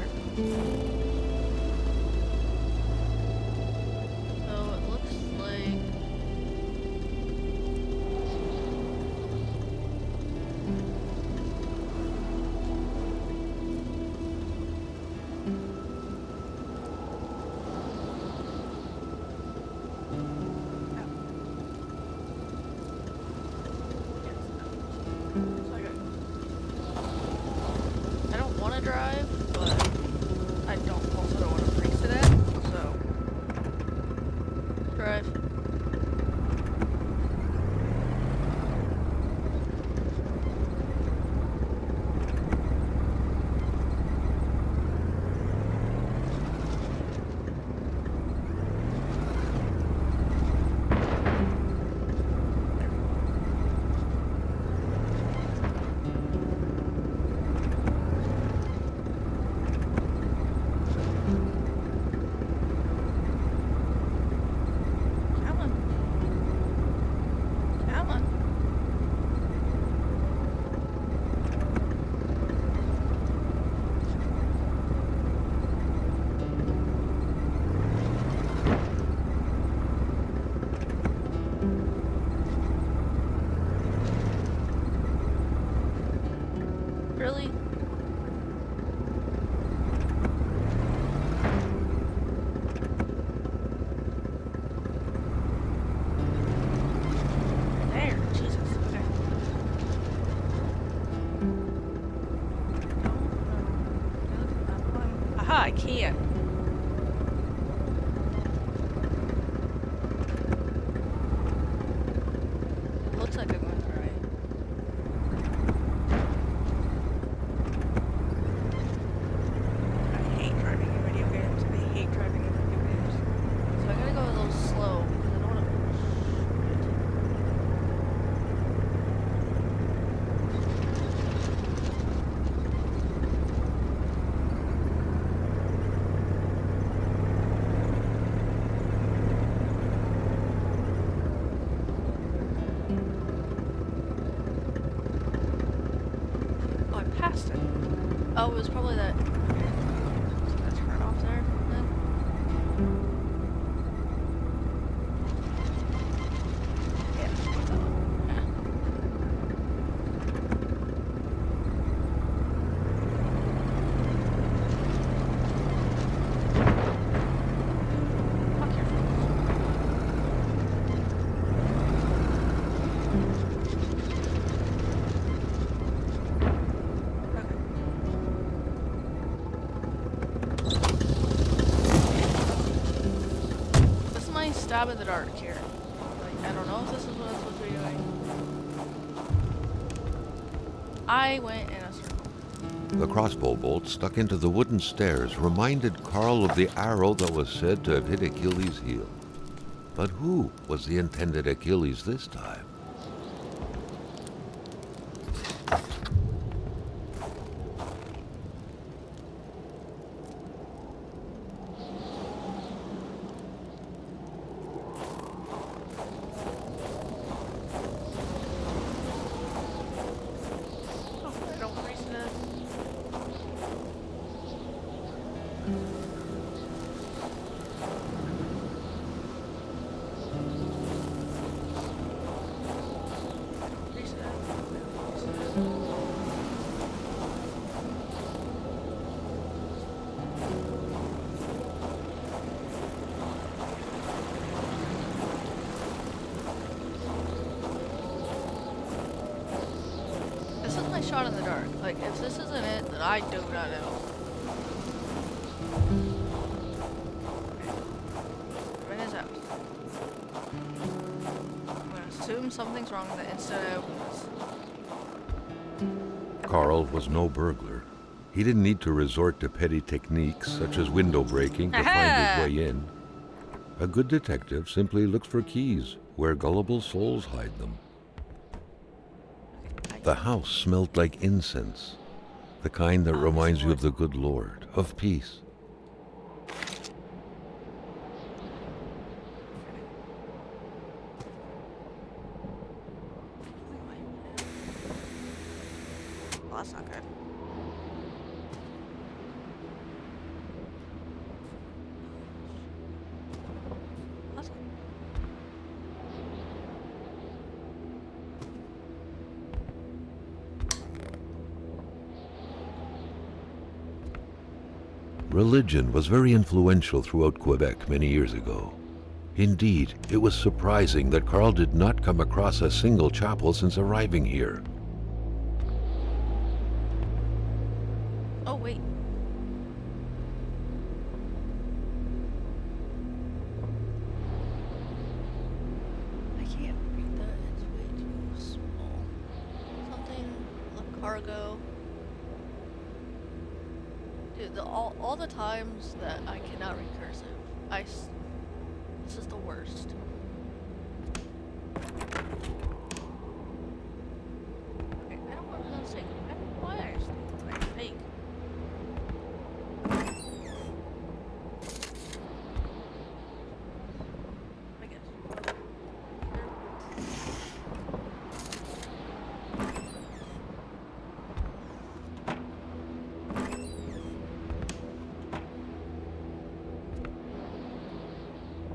So it looks like... I don't want to drive, but I also don't want to freeze to death, so... Drive. Really? There, Jesus. Okay. Aha, I can't. It looks like I'm going to right. I hate driving in video games. I hate driving in video games. So I gotta go a little slow because I don't want to. Oh, I passed it. Oh, it was probably that. Okay. So I turn off there then. Yeah. Yeah. Fuck your This is my stab in the dark here. Like, I don't know if this is what I'm supposed to be doing. I went in a circle. The crossbow bolt stuck into the wooden stairs reminded Carl of the arrow that was said to have hit Achilles' heel. But who was the intended Achilles this time? Oh, I don't freeze to death. Freeze to death. Freeze to death. This is my shot in the dark. Like, if this isn't it, then I do not know. I'm in his house. I'm gonna assume something's wrong the instant I open this. Carl was no burglar. He didn't need to resort to petty techniques such as window breaking to find his way in. A good detective simply looks for keys where gullible souls hide them. The house smelled like incense, the kind that reminds you of the good Lord, of peace. Well, that's not good. Religion was very influential throughout Quebec many years ago. Indeed, it was surprising that Carl did not come across a single chapel since arriving here. Oh, wait. I can't read that. It's way too small. Something, Le Cargo. Dude, all the times that I cannot read cursive, this is the worst. Okay, I don't want to mistake. I don't know why I just like fake. I guess.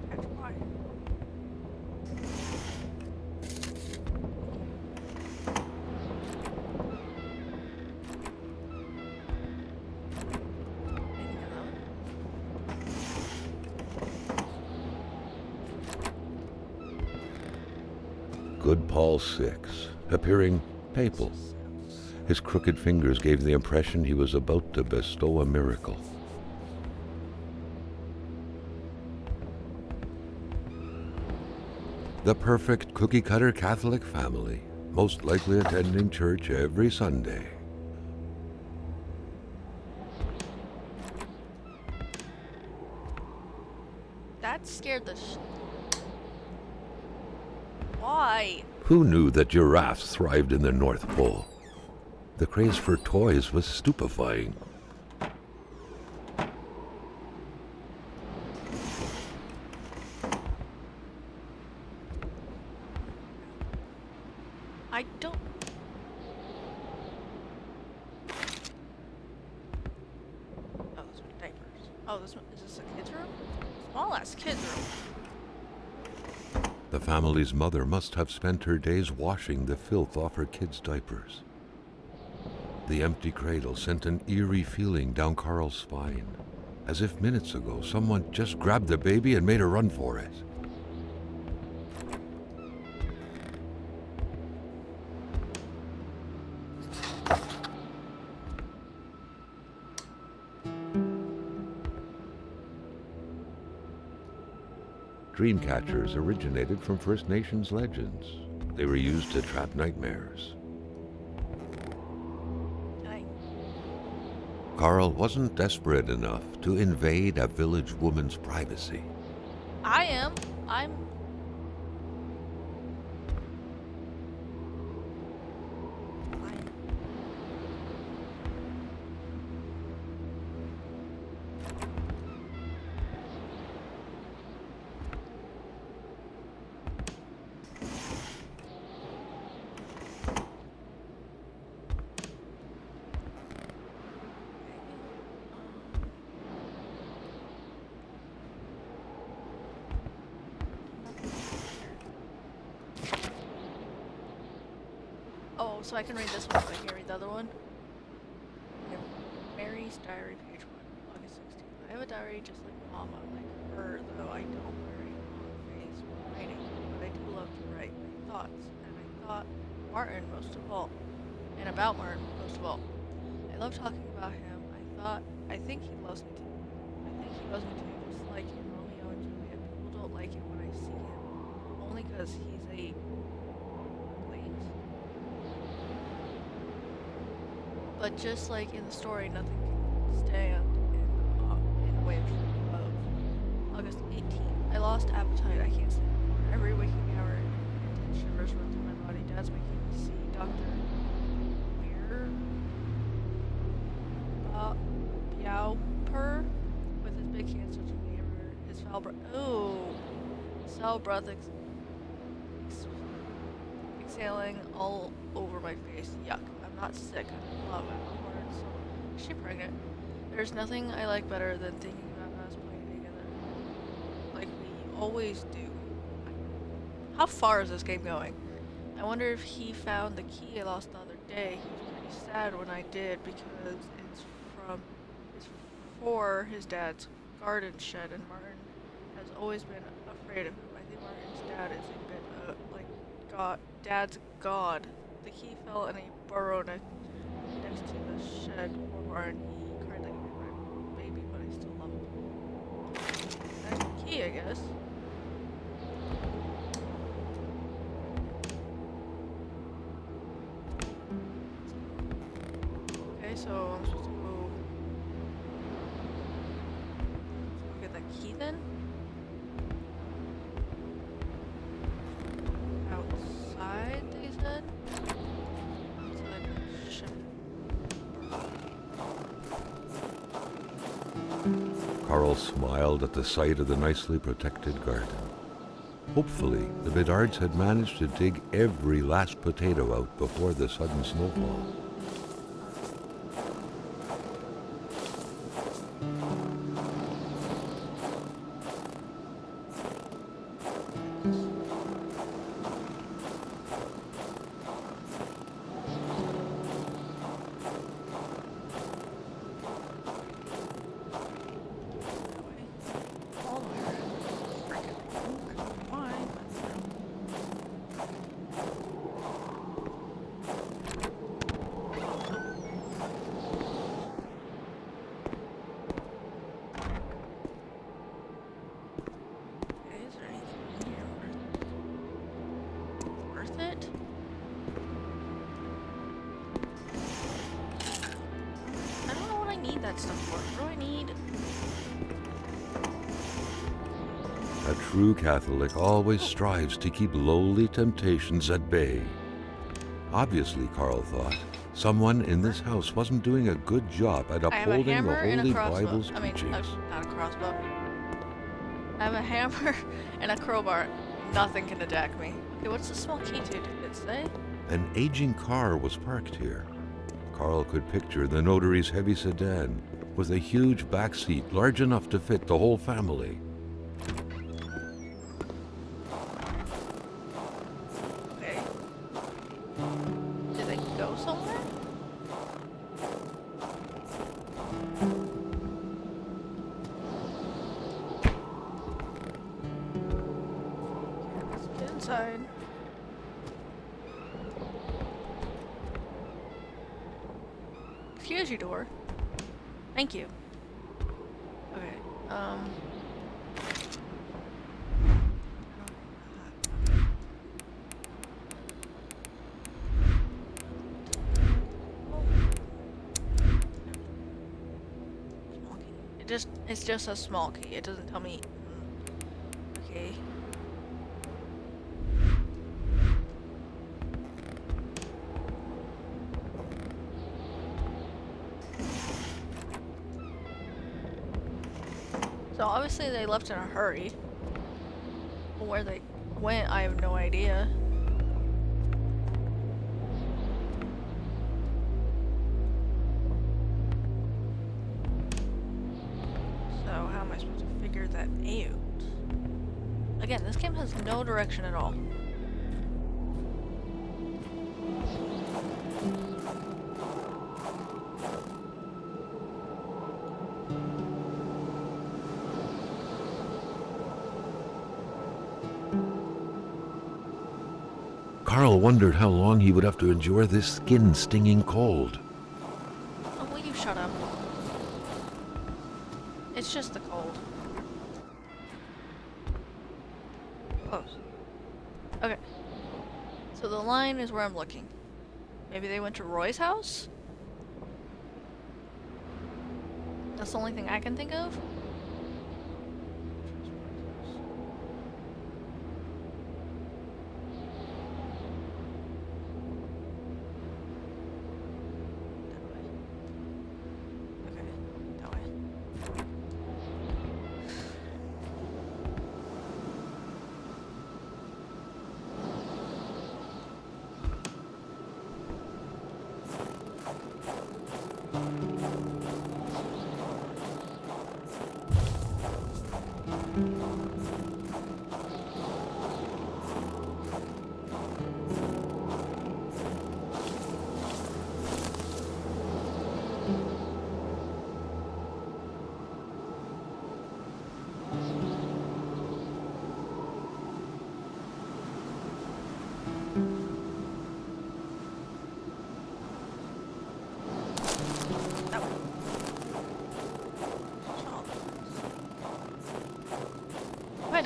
That's why. Anything else? Good Paul VI, appearing papal. His crooked fingers gave the impression he was about to bestow a miracle. The perfect cookie-cutter Catholic family, most likely attending church every Sunday. That scared the Why? Who knew that giraffes thrived in the North Pole? The craze for toys was stupefying. I don't. Oh, those are diapers. Oh, is this a kid's room? Small ass kid's room. The family's mother must have spent her days washing the filth off her kids' diapers. The empty cradle sent an eerie feeling down Carl's spine, as if minutes ago someone just grabbed the baby and made a run for it. Dream catchers originated from First Nations legends. They were used to trap nightmares. Carl wasn't desperate enough to invade a village woman's privacy. I am. I'm. Oh, so I can read this one, but I can't read the other one. Okay. Mary's diary, page 1, August 16th. I have a diary just like Mama, like her, though I don't worry on face when writing, but I do love to write my thoughts, and I thought Martin most of all, and about Martin most of all. I love talking about him. I think he loves me too. I think he loves me too, just like in Romeo and Juliet. People don't like it when I see him, only because he's a But just like in the story, nothing can stand in a way of August 18th. I lost appetite. I can't sleep anymore. Every waking hour, intense shivers run through my body. Dad's making me see Dr. Biauper with his big hands touching me everywhere. His foul breath. Ooh. His foul breath exhaling all over my face. Yuck. I'm not sick. I'm in love. I'm horrid. So, is she pregnant? There's nothing I like better than thinking about us playing together. Like we always do. How far is this game going? I wonder if he found the key I lost the other day. He was pretty sad when I did because it's before his dad's garden shed, and Martin has always been afraid of him. I think Martin's dad is a bit like God. Dad's god. The key fell in a burrow next to the shed or barn. He cried like my baby, but I still love him. That's the key, I guess. Okay, so I'm supposed to go get that key then? Outside, they said? Outside the ship. Carl smiled at the sight of the nicely protected garden. Hopefully, the Bedards had managed to dig every last potato out before the sudden snowfall. All the way around. Freaking why? Okay, is there anything in here worth it? I don't know what I need that stuff for. What do I need? A true Catholic always strives to keep lowly temptations at bay. Obviously, Carl thought, someone in this house wasn't doing a good job at I have a upholding the hammer and a Holy crossbow. Bible's I mean, teachings. not a crossbow. I have a hammer and a crowbar. Nothing can attack me. Okay, what's the small key to? Did it say? An aging car was parked here. Carl could picture the notary's heavy sedan with a huge back seat large enough to fit the whole family. Okay. Did they go somewhere? Let's get inside. Excuse you, door. Thank you. Okay, small key. It's just a small key. It doesn't tell me. Okay. So obviously they left in a hurry. Where they went, I have no idea. So how am I supposed to figure that out? Again, this game has no direction at all. Carl wondered how long he would have to endure this skin-stinging cold. Oh, will you shut up? It's just the cold. Close. Okay. So the line is where I'm looking. Maybe they went to Roy's house? That's the only thing I can think of?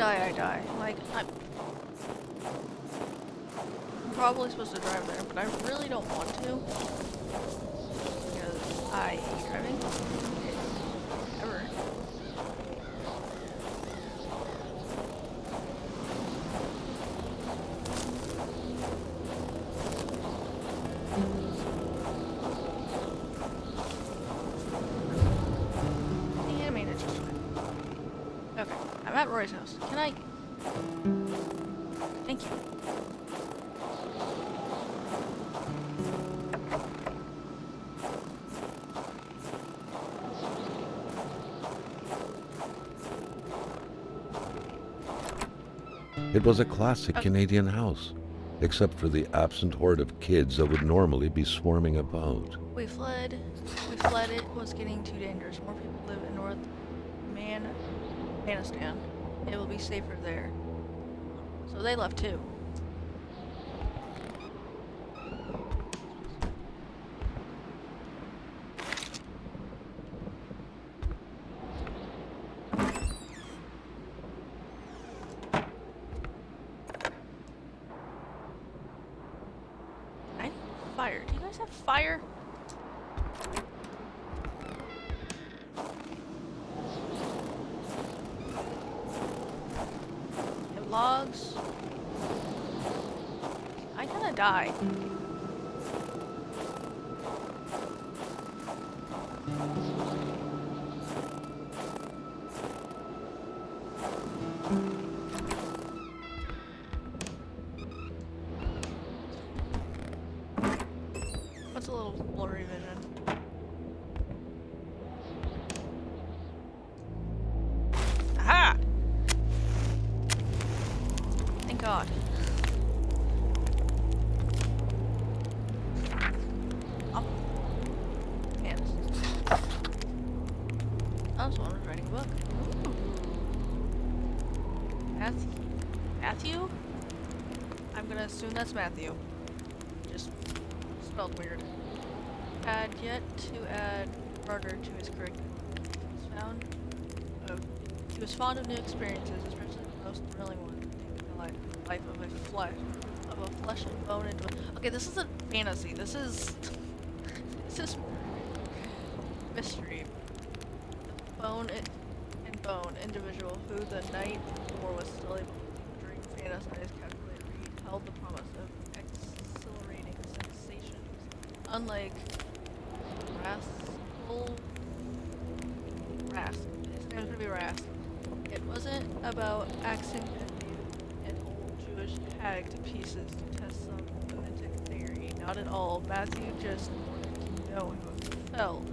die, I die. Like, I'm probably supposed to drive there, but I really don't want to. Because I hate driving. Ever. The animated just fine. Okay, I'm at Roy's house. Can I... Thank you. It was a classic Canadian house, except for the absent horde of kids that would normally be swarming about. We fled. We fled. It was getting too dangerous. More people live in North Afghanistan. It will be safer there. So they left too. I need fire. Do you guys have fire? Have logs. I'm gonna die. What's a little blurry vision? Aha! Thank God. Oh. Man. I was one writing a book. Ooh. Matthew? I'm gonna assume that's Matthew. Just spelled weird. Had yet to add murder to his curriculum. He was fond of new experiences, especially the most thrilling one, the life of a flesh and bone into okay, this isn't fantasy. This is mystery. The bone and bone individual who the night before was still able to drink fantasized calculated read held the promise of exhilarating sensations. Unlike Rask. His name's gonna be Rask. It wasn't about axing an old Jewish hag to pieces to test some lunatic theory. Not at all. Matthew just wanted to know how it felt.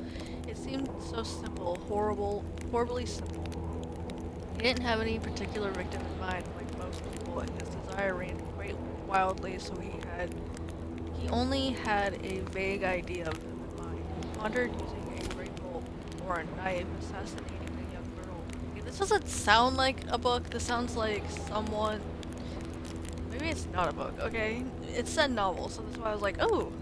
It seemed so simple, horribly simple. He didn't have any particular victim in mind, like most people, and his desire ran quite wildly, so he only had a vague idea of them in mind. He pondered using a rifle or a knife, assassinating a young girl. Okay, this doesn't sound like a book. This sounds like someone... Maybe it's not a book, okay? It said novel, so that's why I was like, oh!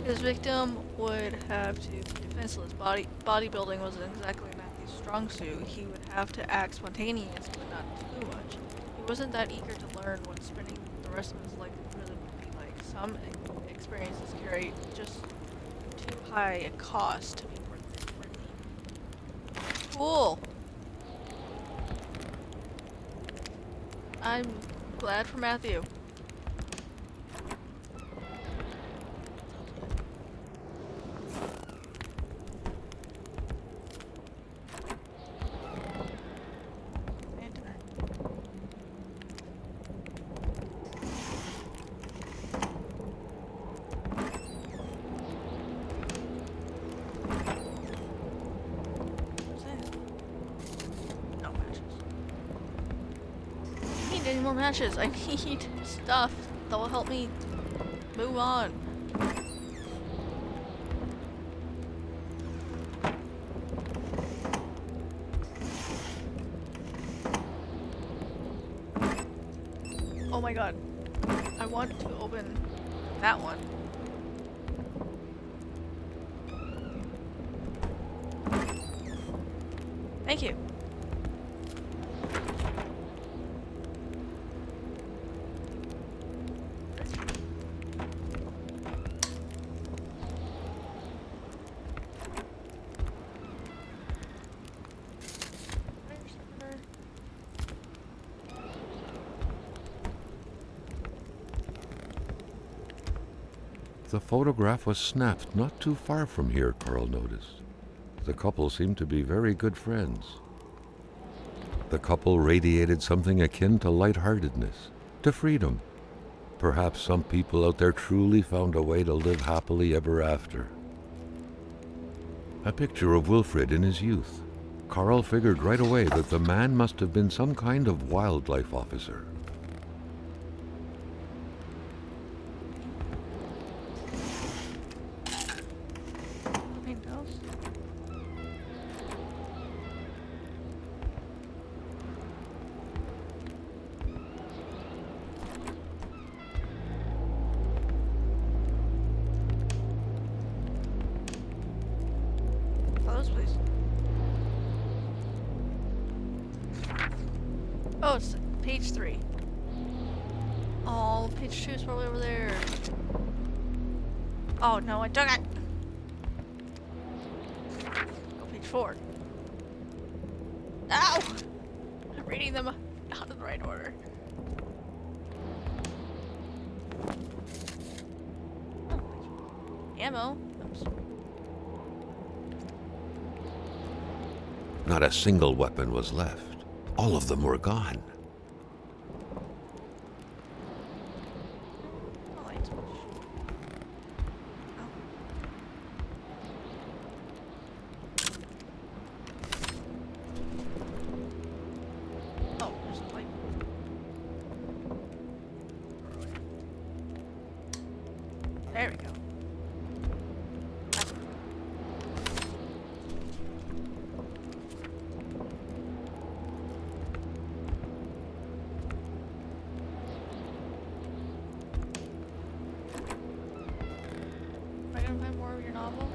His victim would have to be defenseless. Bodybuilding wasn't exactly Matthew's strong suit. He would have to act spontaneous, but not too much. He wasn't that eager to learn what spending the rest of his life in prison would be like. Some experiences carry just too high a cost to be worth it for me. Cool! I'm glad for Matthew. Any more matches? I need stuff that will help me move on. Oh my god. I want to open that one. Thank you. The photograph was snapped not too far from here, Carl noticed. The couple seemed to be very good friends. The couple radiated something akin to lightheartedness, to freedom. Perhaps some people out there truly found a way to live happily ever after. A picture of Wilfred in his youth. Carl figured right away that the man must have been some kind of wildlife officer. Windows. Close, please. Oh, it's page 3. Oh, page 2 is probably over there. Oh no, I took it! Oh, page 4. Ow! I'm reading them out of the right order. Oh, ammo. Oops. Not a single weapon was left. All of them were gone. Oh, light switch. Oh. Oh, there's a light. There we go. Am I gonna find more of your novel?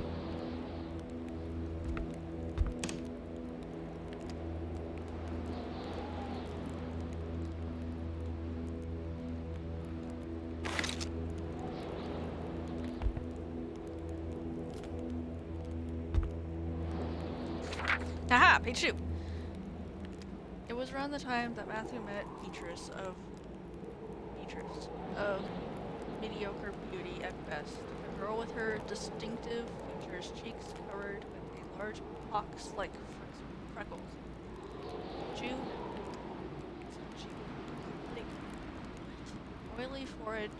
Aha! Page 2! It was around the time that Matthew met Beatrice of mediocre beauty at best. A girl with her distinctive features, cheeks covered with a large pox like freckles. June. Oily forehead.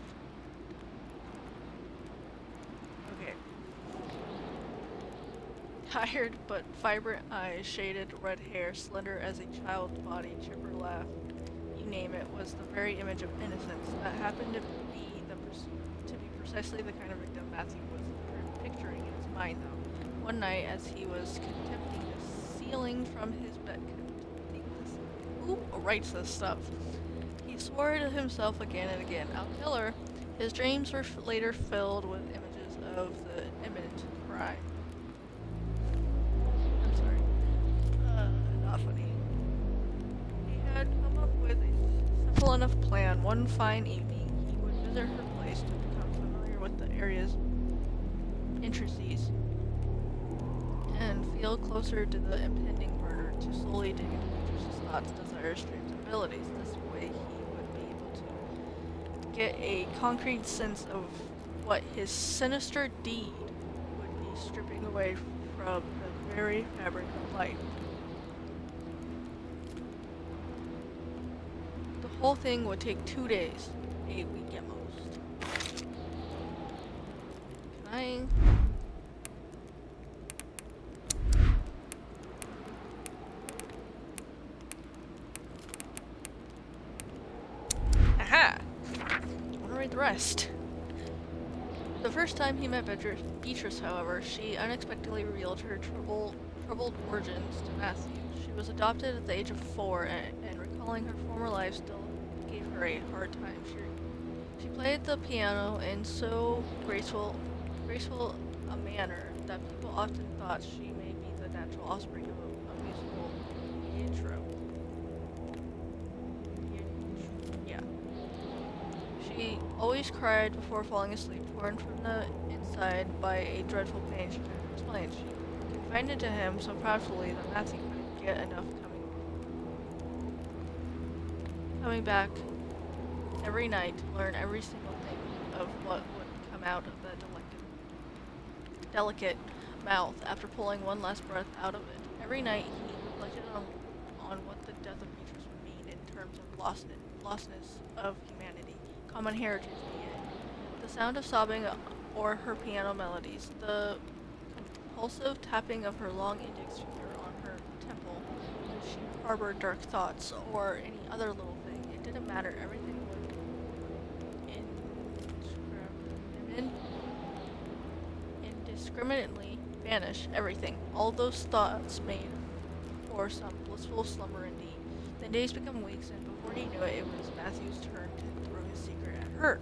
Okay. Tired but vibrant eyes, shaded red hair, slender as a child's body, chipper laugh. You name it, was the very image of innocence that happened to be precisely the kind of victim Matthew was picturing in his mind, though. One night, as he was contempting the ceiling from his bed, who writes this stuff? He swore to himself again and again, "I'll kill her." His dreams were later filled with images of the imminent crime. I'm sorry. Not funny. He had come up with a simple enough plan. One fine evening, he would visit her place to become familiar with the area's intricacies and feel closer to the impending murder, to slowly dig into Beatrice's thoughts, desires, dreams, and abilities. This way, he would be able to get a concrete sense of what his sinister deed would be stripping away from the very fabric of life. The whole thing would take 2 days, a week at most. Can I... Aha! I want to read the rest. The first time he met Beatrice, however, she unexpectedly revealed her troubled origins to Matthew. She was adopted at the age of 4, and recalling her former life still gave her a hard time. She played the piano in so graceful a manner that people often thought she may be the natural offspring of a musical intro. Yeah. She always cried before falling asleep, torn from the inside by a dreadful pain she couldn't explain. She confided to him so proudly that Matthew couldn't get enough coming back every night to learn every single thing of what would come out of the delicate mouth after pulling one last breath out of it. Every night he reflected on what the death of Beatrice would mean in terms of lostness of humanity, common heritage being the sound of sobbing or her piano melodies, the compulsive tapping of her long index finger on her temple if she harbored dark thoughts or any other little thing. It didn't matter. Everything would indiscriminately vanish. Everything. All those thoughts made for some blissful slumber indeed. Then days become weeks, and before he knew it, it was Matthew's turn to throw his secret at her.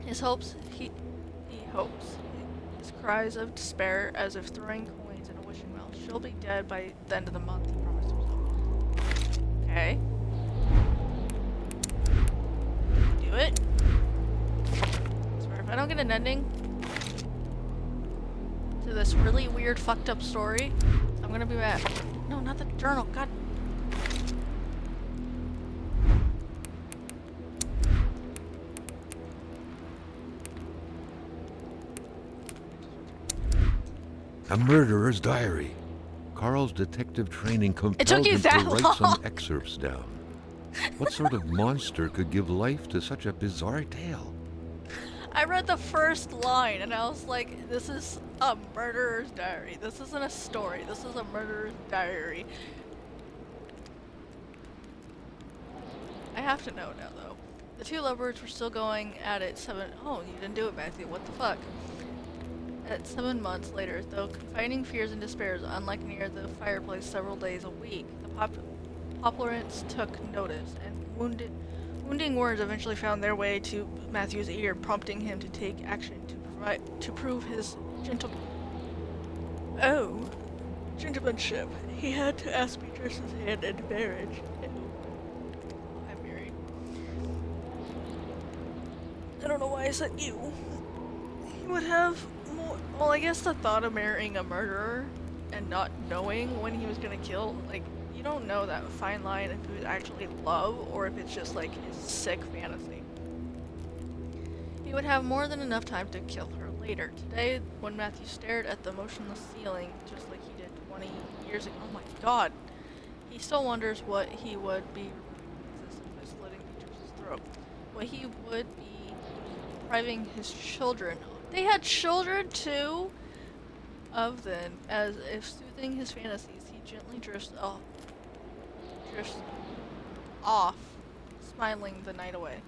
His hopes, he hopes. His cries of despair, as if throwing coins in a wishing well. She'll be dead by the end of the month, he promised himself. Okay. Do it. I swear, if I don't get an ending to this really weird, fucked up story, I'm gonna be mad. No, not the journal. God. A murderer's diary. Carl's detective training compelled you him to that write long? some excerpts down. What sort of monster could give life to such a bizarre tale? I read the first line and I was like, this is a murderer's diary. This isn't a story. This is a murderer's diary. I have to know now, though. The two lovebirds were still going at it Oh, you didn't do it, Matthew. What the fuck? At 7 months later, though confiding fears and despairs unlike near the fireplace several days a week, the poplarants took notice, and wounding words eventually found their way to Matthew's ear, prompting him to take action to prove his gentlemanship. He had to ask Beatrice's hand in marriage. I'm married. I don't know why I said you. He would have more. Well, I guess the thought of marrying a murderer and not knowing when he was gonna kill, like, you don't know that fine line if it was actually love or if it's just like his sick fantasy. He would have more than enough time to kill her later. Today, when Matthew stared at the motionless ceiling, just like he did 20 years ago, oh my god, he still wonders what he would be removing by slitting Beatrice's throat. What he would be depriving his children. They had children too? Of them, as if soothing his fantasies, he gently drifts off, smiling the night away.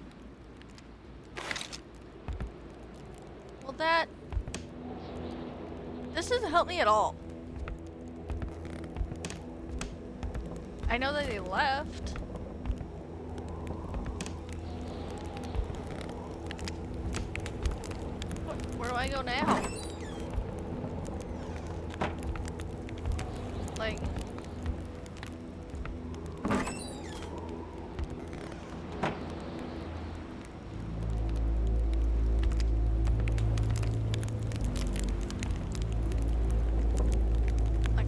Well, this doesn't help me at all. I know that they left. Where do I go now? Like...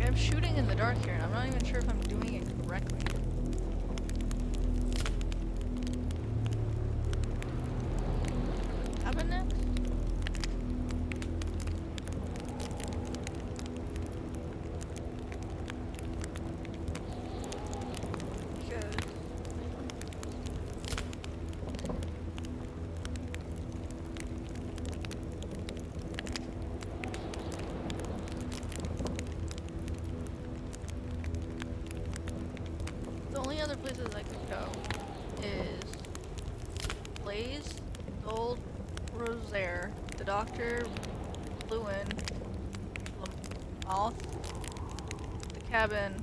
I'm shooting in the dark here, and I'm not even sure if I'm doing it correctly. What happened next? The only other places I could go is Blaze, the old Rosaire, the Doctor, Lewin, Lamouth, the cabin,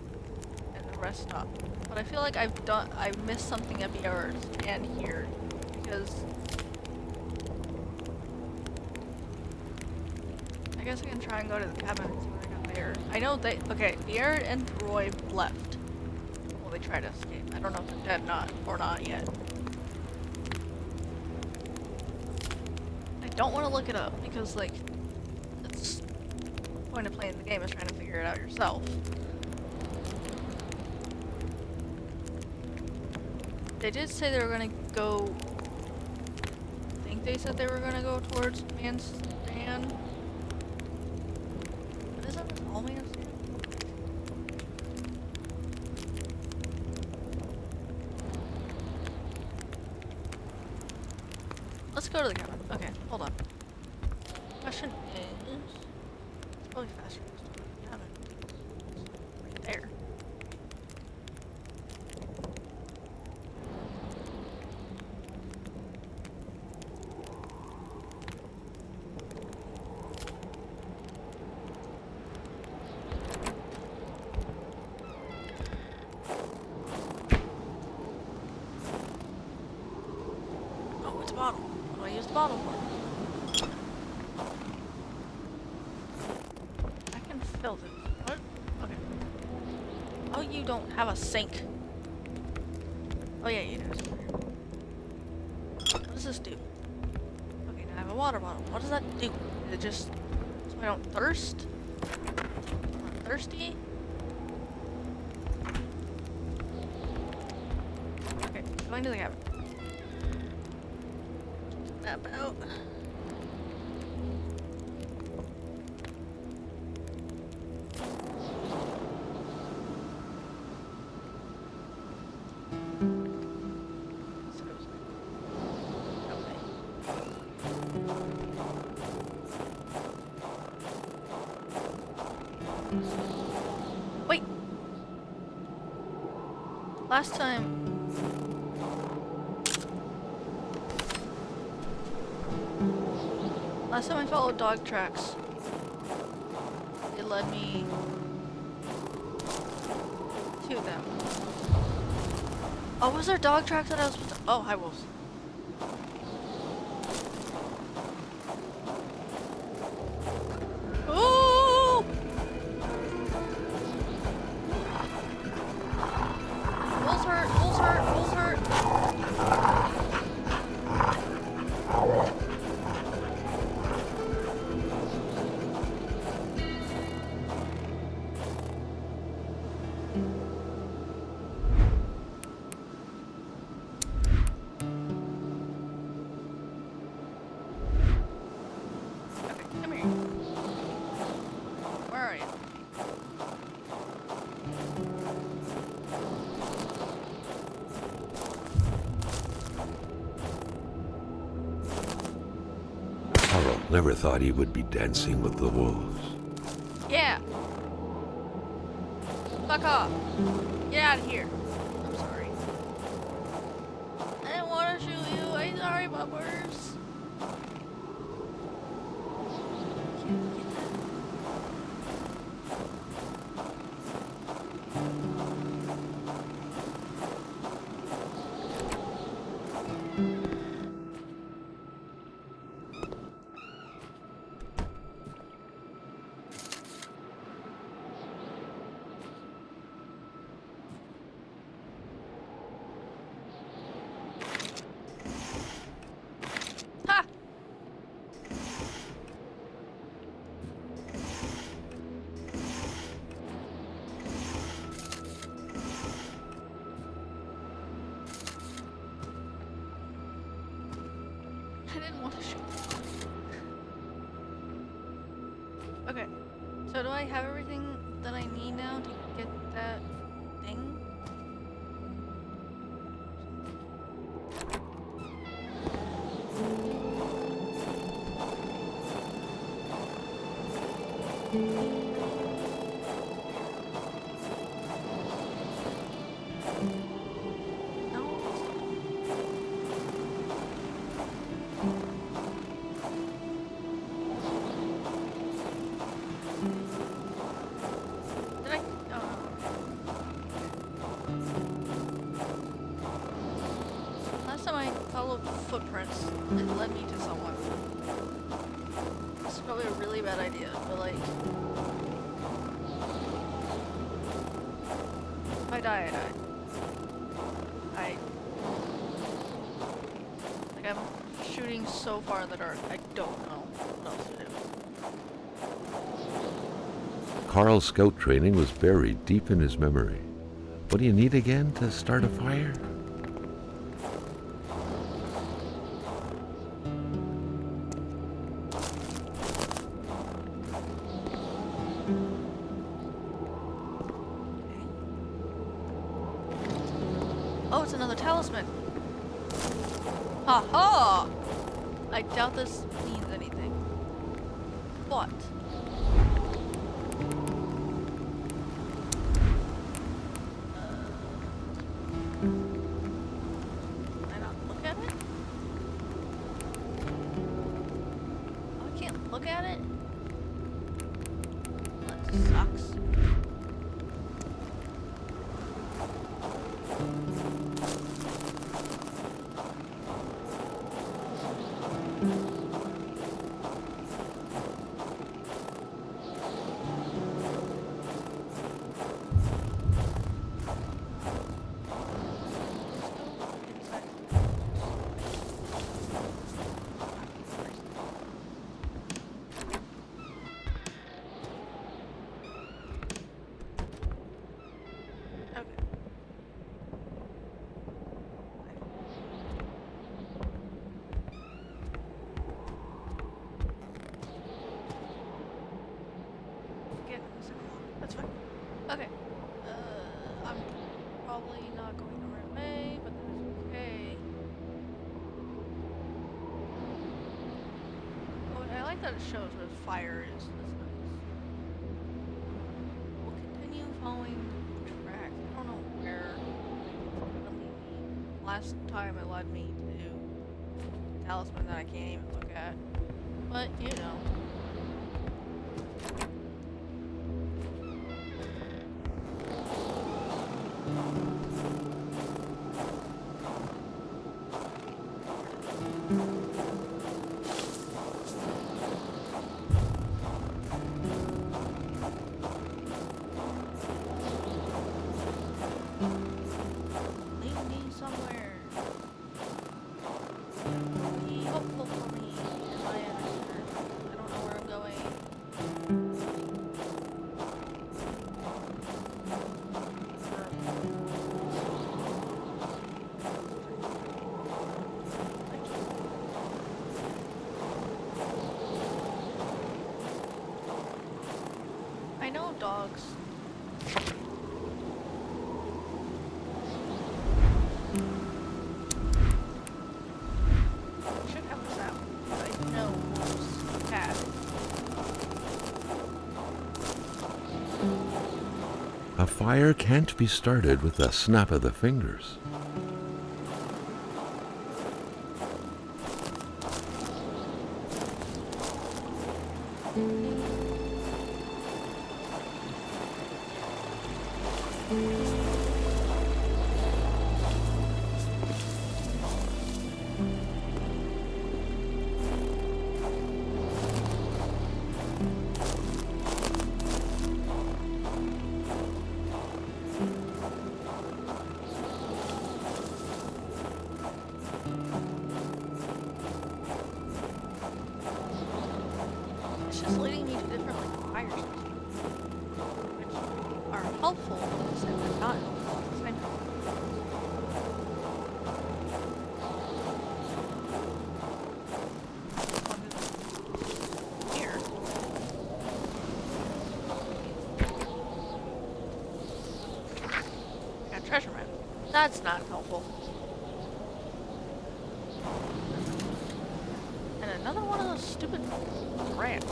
and the rest stop. But I feel like I've missed something at Bjorn's and here, because I guess I can try and go to the cabin and see what I got there. I know okay, Bjorn and Roy left. They try to escape. I don't know if they're dead or not yet. I don't want to look it up because, like, it's the point of playing the game is trying to figure it out yourself. They did say they were gonna go, I think, think they said they were gonna go towards Manstand. But isn't this all Manstand? Let's go to the cabin. Okay, hold on. Question is, it's probably faster to go to the cabin. Right there. Oh, it's a bottle. What do I use the bottle for? I can fill this. What? Okay. Oh, you don't have a sink. Oh yeah, you do. What does this do? Okay, now I have a water bottle. What does that do? Is it just so I don't thirst? I'm not thirsty? Okay, going to the cabin. Map out. Wait. Last time. Last time I followed dog tracks, it led me to them. Oh, was there dog tracks that I was supposed to— oh, hi wolves. Oh! Wolves hurt, wolves hurt, wolves hurt. Okay, come here. Where are you? Carl never thought he would be dancing with the wolves. Yeah. Fuck off. Get out of here. I'm sorry. I didn't want to shoot you. I'm sorry, bumpers. Ha! I didn't want to shoot. Okay, so do I have everything that I need now to get that thing? No. Did I? Oh. Last time I followed footprints, it led me to someone. This is probably a really bad idea, but like, if I die, I die. Like, I'm shooting so far in the dark, I don't know what else to do. Carl's scout training was buried deep in his memory. What do you need again to start a fire? Oh, it's another talisman. Ha ha! I doubt this means anything. What? Can I not look at it? Oh, I can't look at it? That sucks. That's fine. Okay. I'm probably not going the right way, but that's okay. Oh, I like that it shows where the fire is. That's nice. We'll continue following the track. I don't know where it's gonna lead me. Last time it led me to a talisman that I can't even look at. But, you know. I know dogs. I should have this out, but I know wolves have. A fire can't be started with a snap of the fingers. It's just leading me to different like fire systems, which are helpful, but they're not helpful at the same time. Here. Got treasure map. That's not helpful. And another one of those stupid rats.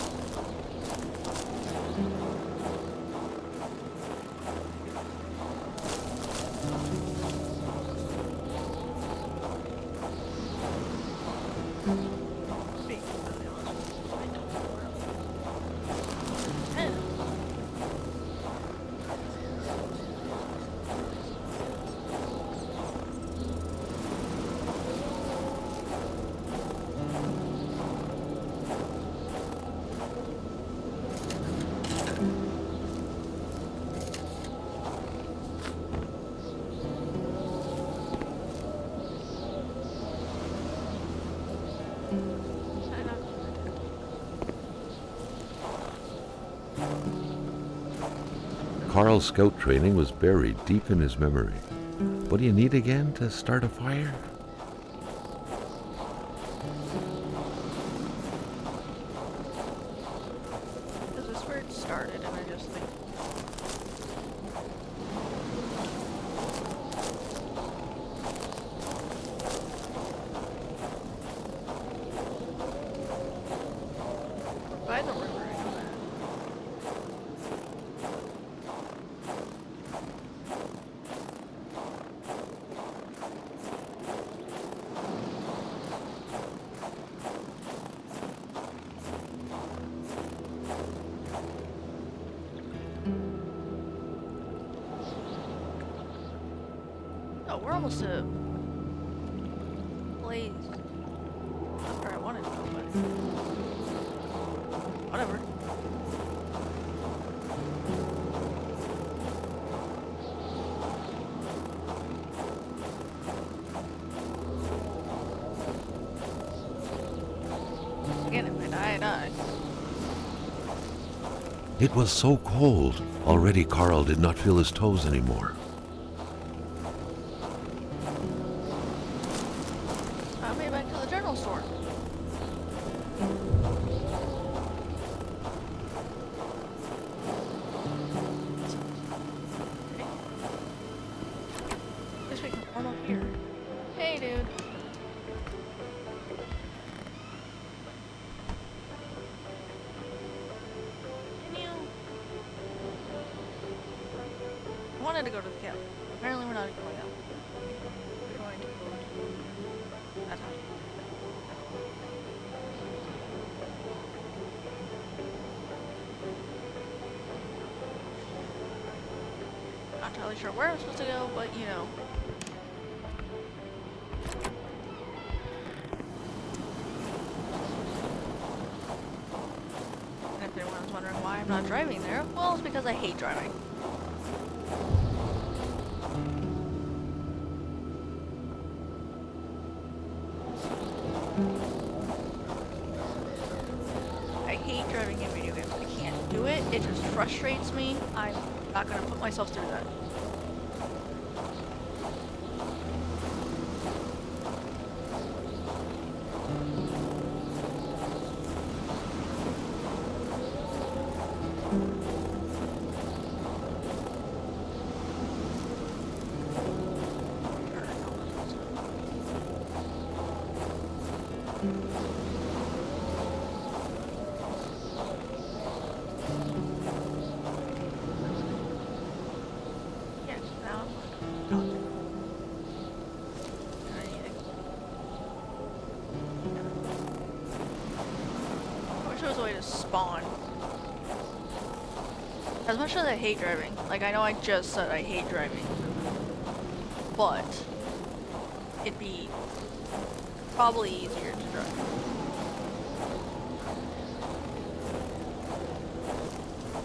Carl's scout training was buried deep in his memory. What do you need again to start a fire? Because this is where it started, and I just think. we're almost to Blaze. Not where I wanted to go, but whatever. Again, if I die, I die. It was so cold. Already Carl did not feel his toes anymore. I made it back to the general store. Guess we can warm up here. Hey, dude. I wanted to go to the cabin. Apparently we're not going out. We're going to go to that house. Not entirely sure where I'm supposed to go, but you know. And if anyone's wondering why I'm not driving there, well, it's because I hate driving. I hate driving in video games. I can't do it. It just frustrates me. I'm not gonna put myself through that. Yes, now I'm done. I wish there was a way to spawn. As much as I hate driving, like I know I just said I hate driving, but it'd be probably easier to drive.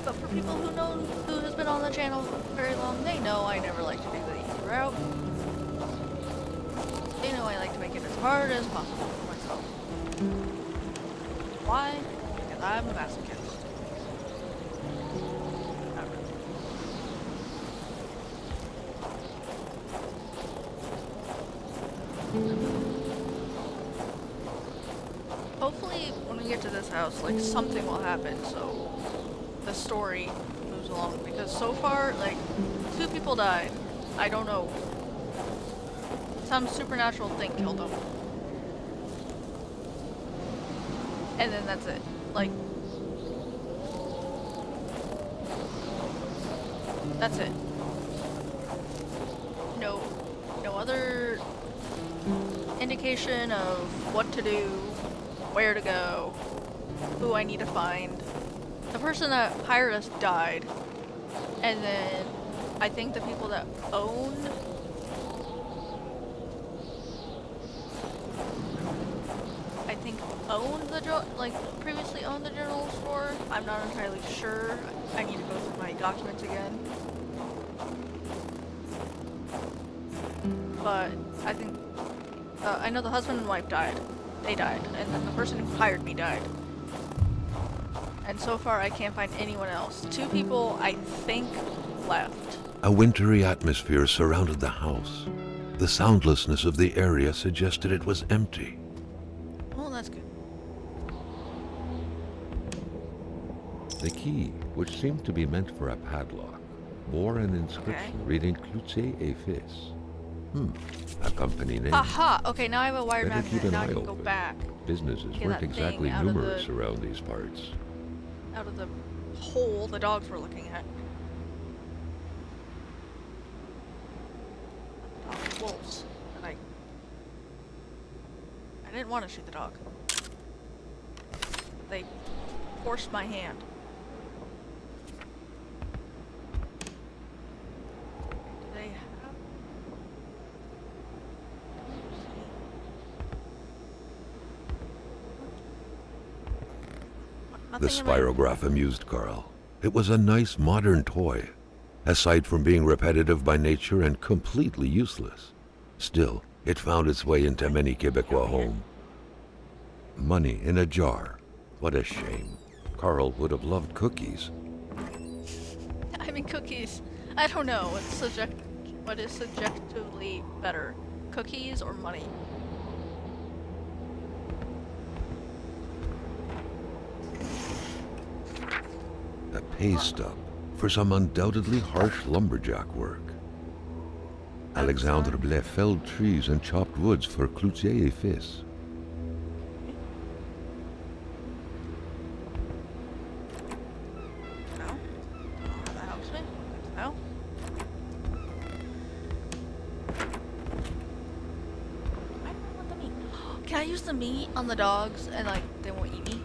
But for people who has been on the channel for very long, they know I never like to do the easy route. They know I like to make it as hard as possible for myself. Why? Because I'm a masochist. Not really. Hopefully, when we get to this house, like, something will happen, so the story moves along. Because so far, like, 2 people died. I don't know. Some supernatural thing killed them. And then that's it. Like, that's it. No other indication of what to do, where to go, who I need to find. The person that hired us died, and then I think the people that owned previously owned the general store. I'm not entirely sure. I need to go through my documents again. But I think I know the husband and wife died. They died, and then the person who hired me died. And so far, I can't find anyone else. 2 people, I think, left. A wintry atmosphere surrounded the house. The soundlessness of the area suggested it was empty. Oh, that's good. The key, which seemed to be meant for a padlock, bore an inscription reading Clutier et Fils. A company name. Aha! Okay, now I have a wired Better magnet. keep an Now I eye can go open. back Businesses Get weren't that thing exactly out of numerous the- around these parts. out of the hole the dogs were looking at. Wolves. And I didn't want to shoot the dog. They forced my hand. Do they have... The Nothing in my... spirograph amused Carl. It was a nice modern toy, aside from being repetitive by nature and completely useless. Still, it found its way into many Quebecois homes. Money in a jar. What a shame. Carl would have loved cookies. I mean, cookies. I don't know. What is subjectively better, cookies or money? A pay stub for some undoubtedly harsh lumberjack work. Alexandre Blais felled trees and chopped woods for Cloutier et Fils. No. That helps me. No. I don't want the meat. Can I use the meat on the dogs and like they won't eat me?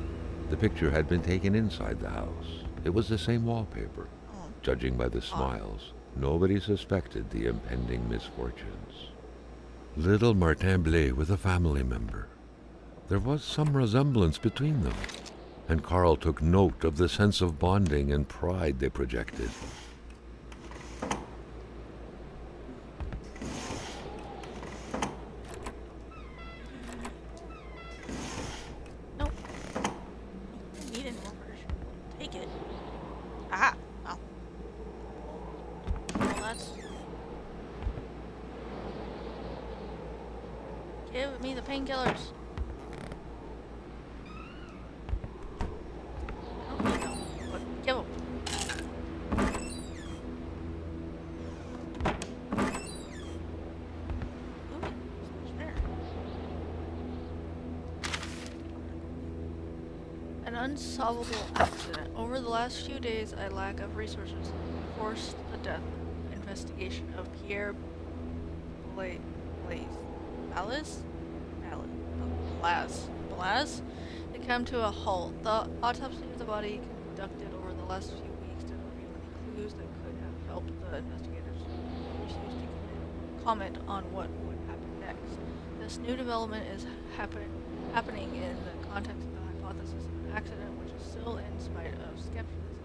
The picture had been taken inside the house. It was the same wallpaper. Oh. Judging by the smiles, nobody suspected the impending misfortunes. Little Martin Blais with a family member. There was some resemblance between them, and Carl took note of the sense of bonding and pride they projected. Nope. Need it more version. Take it. Ah. Oh. Well, that's. Give me the painkillers. I don't need them, but give them. Ooh, so much there. An unsolvable accident. Over the last few days, a lack of resources forced the death investigation of Pierre Blaise. Blaz to come to a halt. The autopsy of the body conducted over the last few weeks didn't reveal any clues that could have helped the investigators who refused to comment on what would happen next. This new development is happening in the context of the hypothesis of an accident, which is still, in spite of skepticism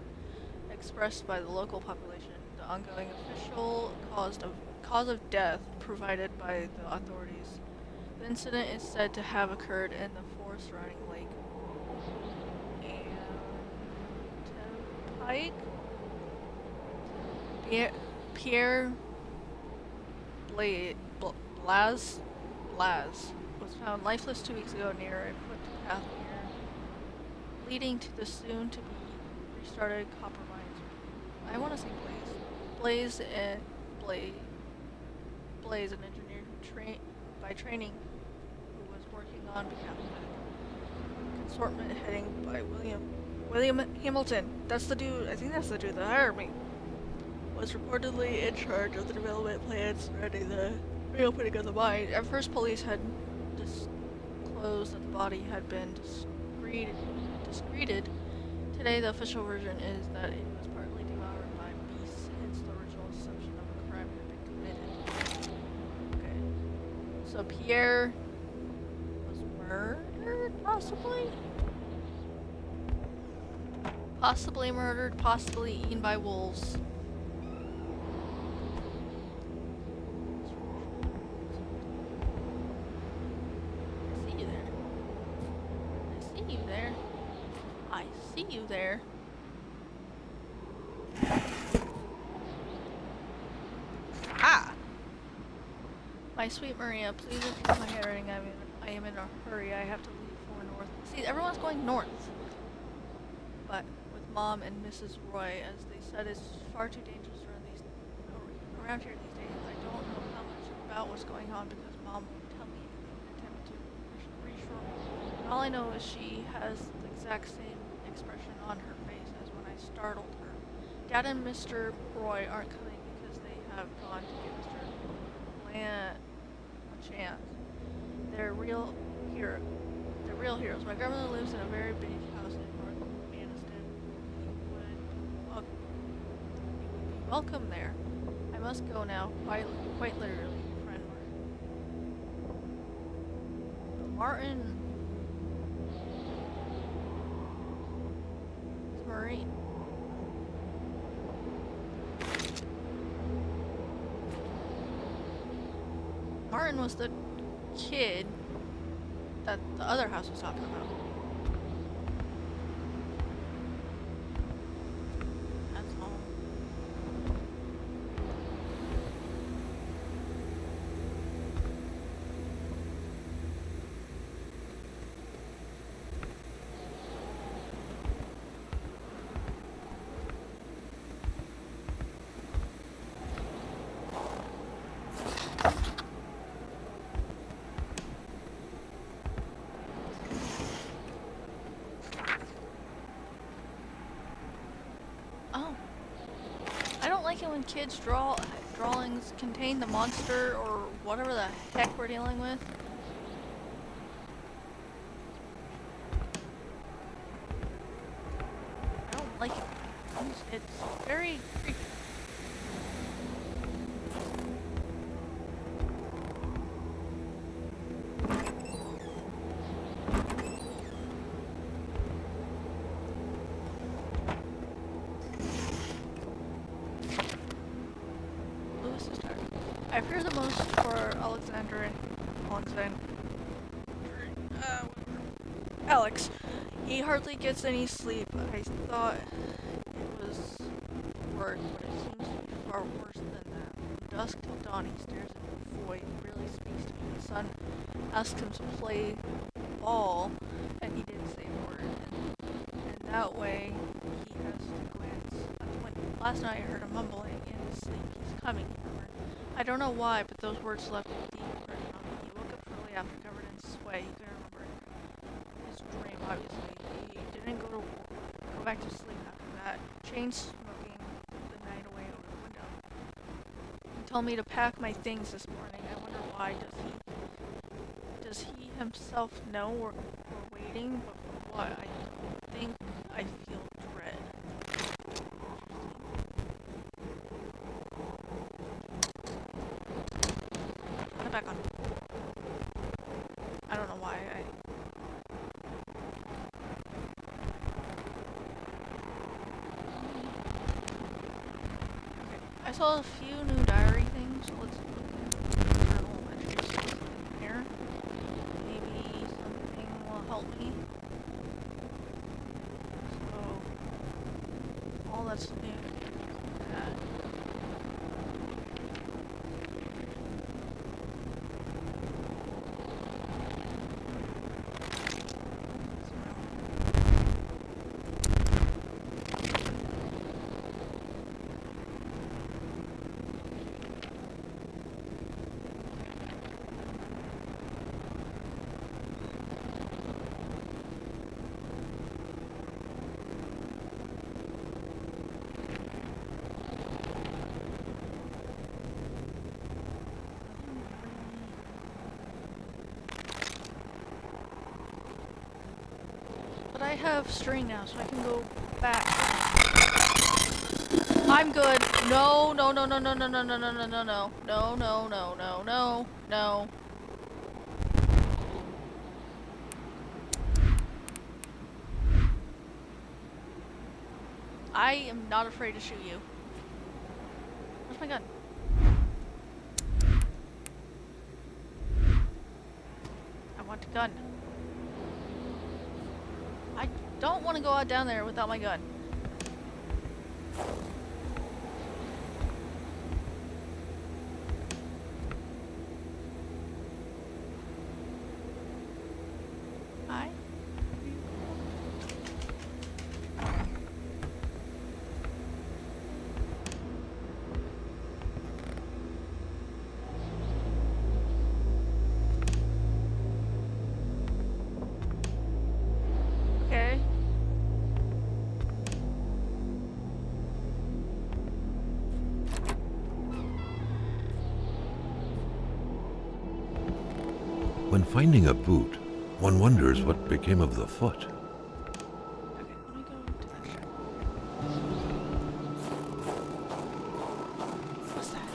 expressed by the local population, the ongoing official cause of death provided by the authorities. The incident is said to have occurred in the forest surrounding Lake Pike. Pierre Blaz was found lifeless 2 weeks ago near a footpath leading to the soon-to-be restarted copper mines. I want to say Blaze, an engineer who by training, who was working on behalf of the consortment heading by William Hamilton. That's the dude. I think that's the dude that hired me. Was reportedly in charge of the development plans surrounding the reopening of the mine. At first, police had disclosed that the body had been discreted. Today, the official version is that it was partly devoured by beasts, hence the original assumption of a crime had been committed. Okay. So Pierre was murdered, possibly? Possibly murdered, possibly eaten by wolves. I see you there. Ah! My sweet Maria, please excuse my handwriting. I am in a hurry. I have to leave for north. See, everyone's going north. But with Mom and Mrs. Roy, as they said, it's far too dangerous around here these days. I don't know how much about what's going on because Mom won't tell me anything and attempt to reassure me. And all I know is she has the exact same expression on her face as when I startled her. Dad and Mr. Roy aren't coming because they have gone to give Mr. Bland a chance. They're real heroes. My grandmother lives in a very big house in North Maniston. You would be welcome there. I must go now, quite literally, friend Martin. worry. Martin was the kid that the other house was talking about. That's all. Oh. I don't like it when kids drawings contain the monster or whatever the heck we're dealing with. I don't like it. It's very creepy. Lewis is tired. I fear the most for Alexander. Alex. He hardly gets any sleep. I thought it was worse, but it seems to be far worse than that. From dusk till dawn, he stares into the void. He really speaks to me. The son asks him to play ball, and he didn't say a word. And that way, he has to glance at the window. Last night, I heard him mumbling in his sleep. He's coming, he murmured. I don't know why, but those words left a deep impression on me. He woke up shortly after, covered in sweat. He couldn't remember his dream, obviously. He didn't go back to sleep after that. Chain smoking the night away over the window. He told me to pack my things this morning. I wonder why. Does he himself know we're waiting? But what? I don't think I feel dread. Put it back on. I don't know why I saw a few new diary things, so let's look at journal entries in here. Maybe something will help me. So, all that's new. That. I have string now, so I can go back. I'm good. No, no, no, no, no, no, no, no, no, no, no, no, no, no, no, no, no, no. I am not afraid to shoot you. Where's my gun? I want a gun. I don't want to go out down there without my gun. Hi. Okay. When finding a boot, one wonders what became of the foot. Okay, let me go to that shop. What's that?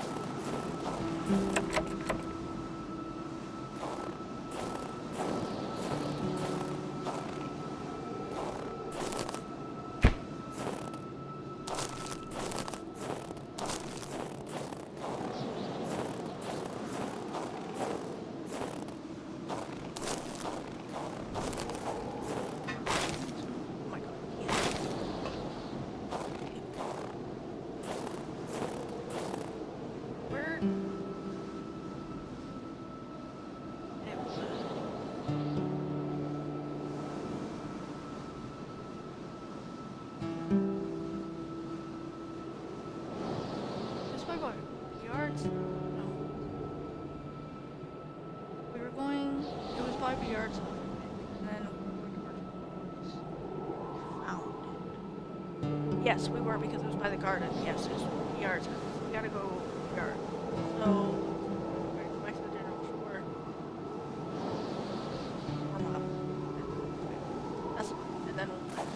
the yard sale, and then found it. Yes, we were because it was by the garden. Yes, it was the yard sale. So we gotta go yard. So, alright, go back to the general store. Warm up. That's, and then we'll.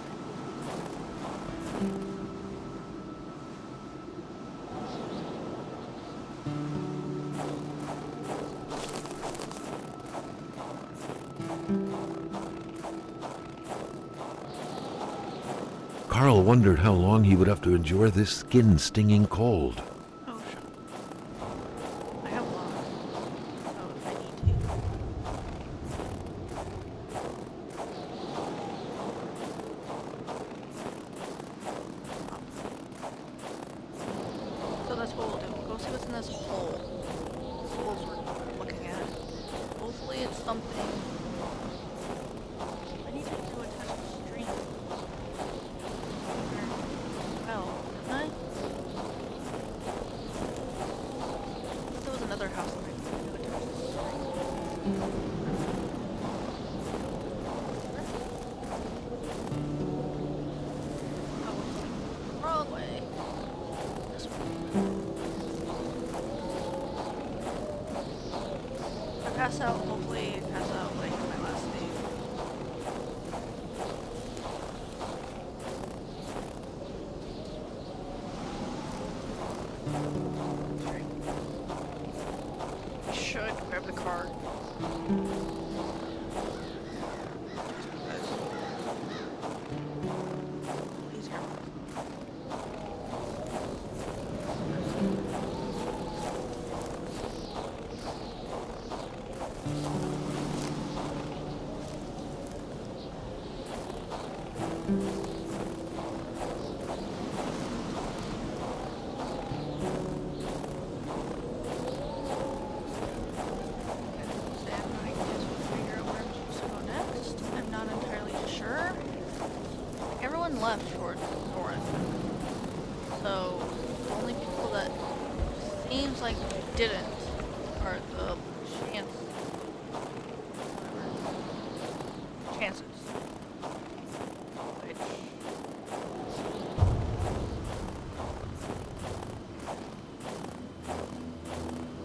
Carl wondered how long he would have to endure this skin-stinging cold. Oh, shit. I have one. Oh, if I need to. So that's what we'll do. We'll go see what's in this hole. This hole's we're looking at. Hopefully it's something. I need to do a test of stream. Well, didn't I? There was another house that I could do a test of stream. Oh, wrong way. This one. If I pass out, hopefully I pass out like my last name. I should grab the car. Easier. I'm not entirely sure. Everyone left towards north. So the only people that seems like didn't are the chances. Which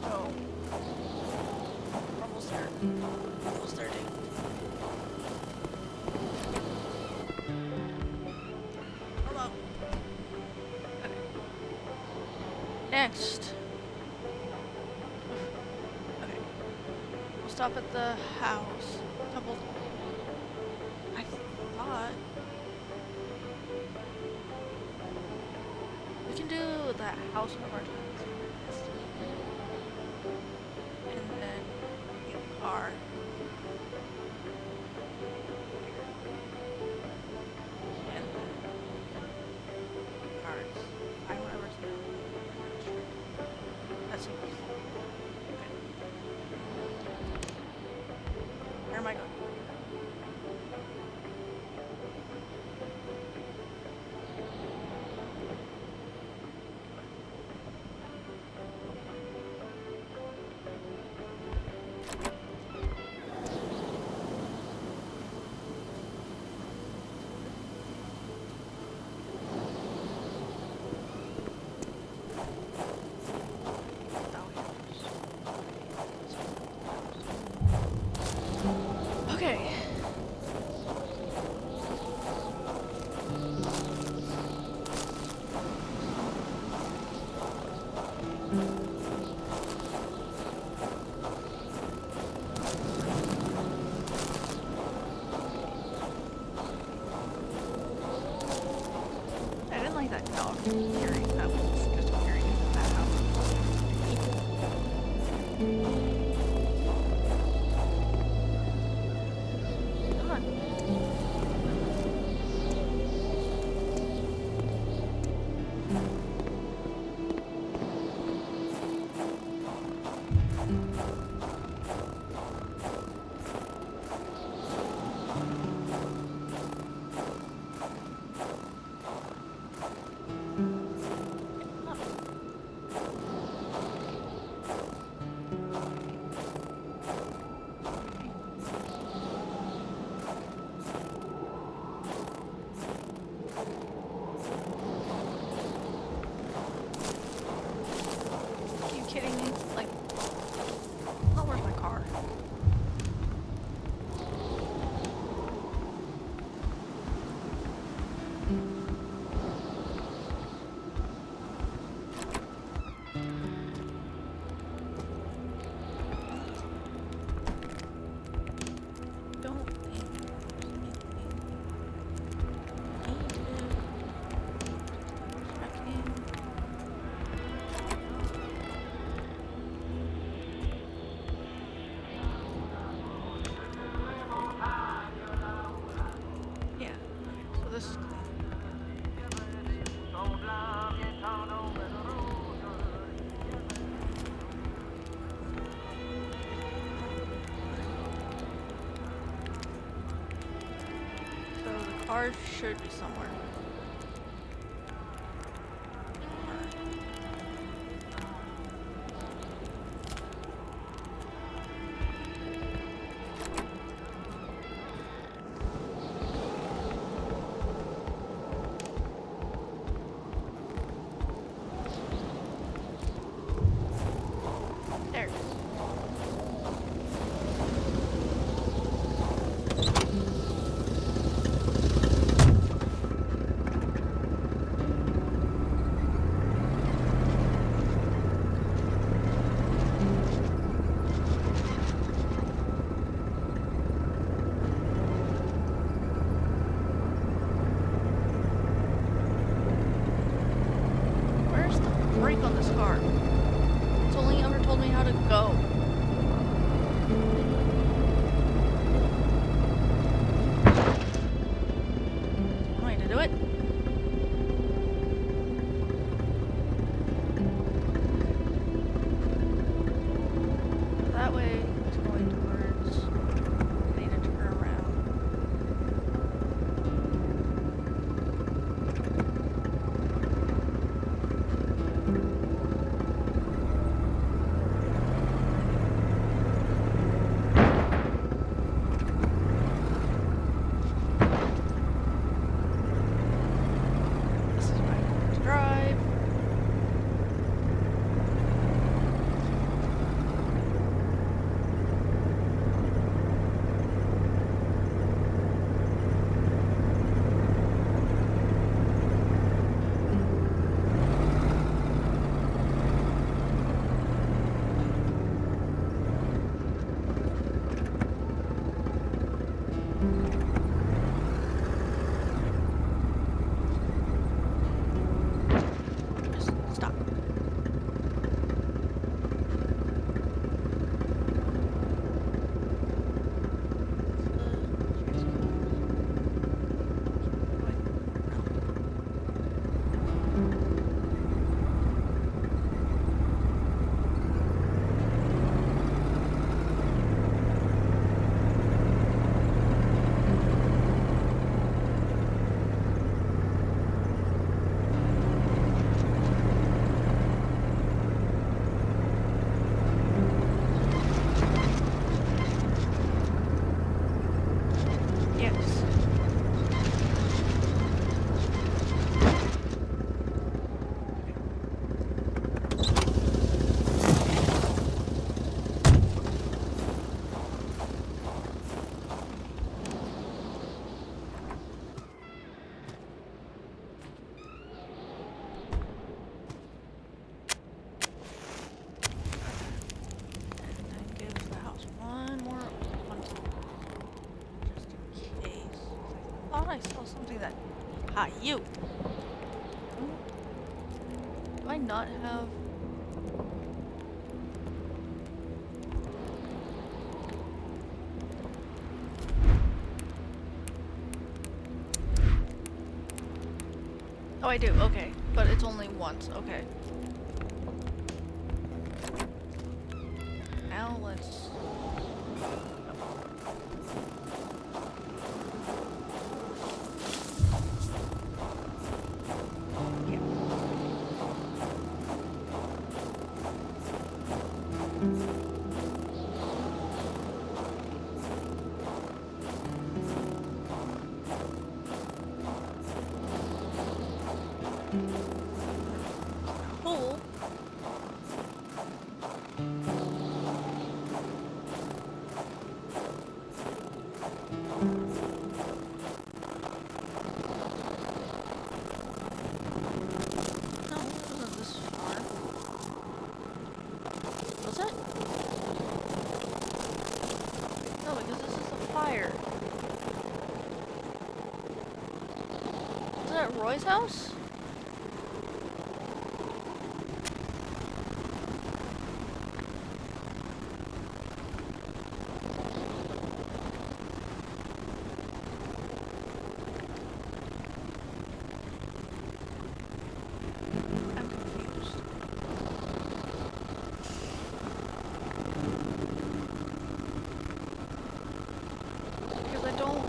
oh, we're almost there. Almost there, dude. Hello. Okay. Next. Okay. We'll stop at the house. Double. I thought we can do that house one more time. And then get the car. And then cards. I whatever's there. That's it. Okay. Where am I going? Okay. I didn't like that dog hearing. That was just hearing that house. Come on. car should be somewhere. There it is. Where's the brake on this car? It's only ever told me how to go. I'm going to do it. That way it's going towards. I need to turn around. This is where I'm going to drive. Just stop. Yes. And then give the house one more one just in case. I thought I saw something that. Ah, you! Do I not have. Oh, I do, okay. But it's only once, okay. Now let's. Yeah. Cool. No, it wasn't this far. Was it? No, because this is a fire. Is that Roy's house? I'm confused. Because I don't.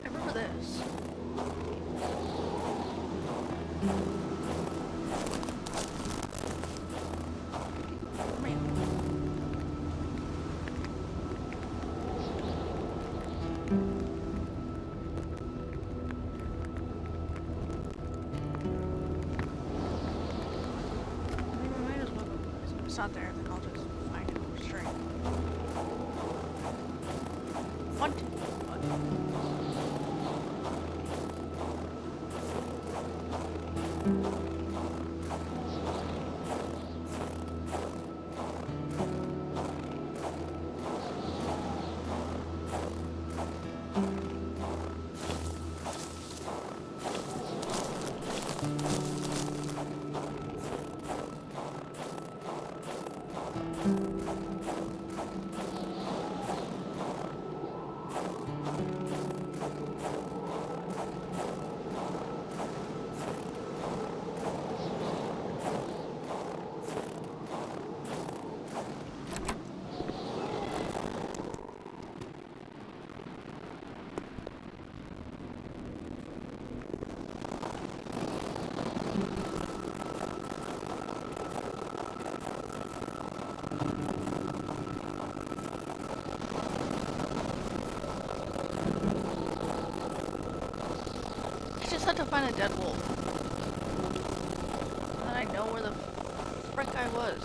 I remember this. It's not there, then I'll just find it on the stream. What? I just had to find a dead wolf. And then I know where the frick I was.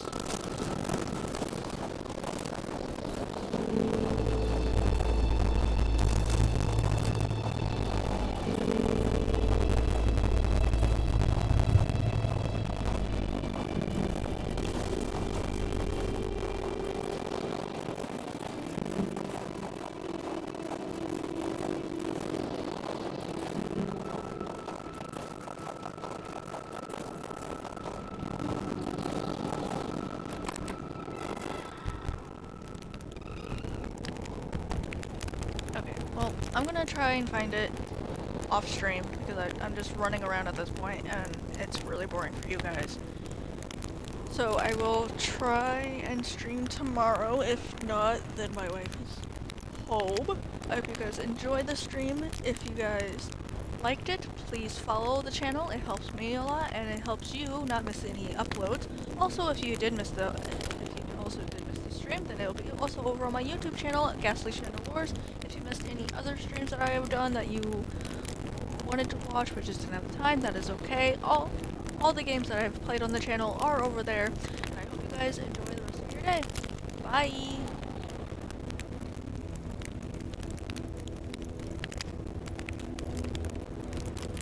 Well, I'm gonna try and find it off stream because I'm just running around at this point and it's really boring for you guys. So I will try and stream tomorrow. If not, then my wife is home. I hope you guys enjoyed the stream. If you guys liked it, please follow the channel. It helps me a lot and it helps you not miss any uploads. Also, if you miss the stream, then it'll be also over on my YouTube channel, Ghastly Shadow Wars. If you missed any other streams that I have done that you wanted to watch but just didn't have time, that is okay. All the games that I've played on the channel are over there. And I hope you guys enjoy the rest of your day. Bye!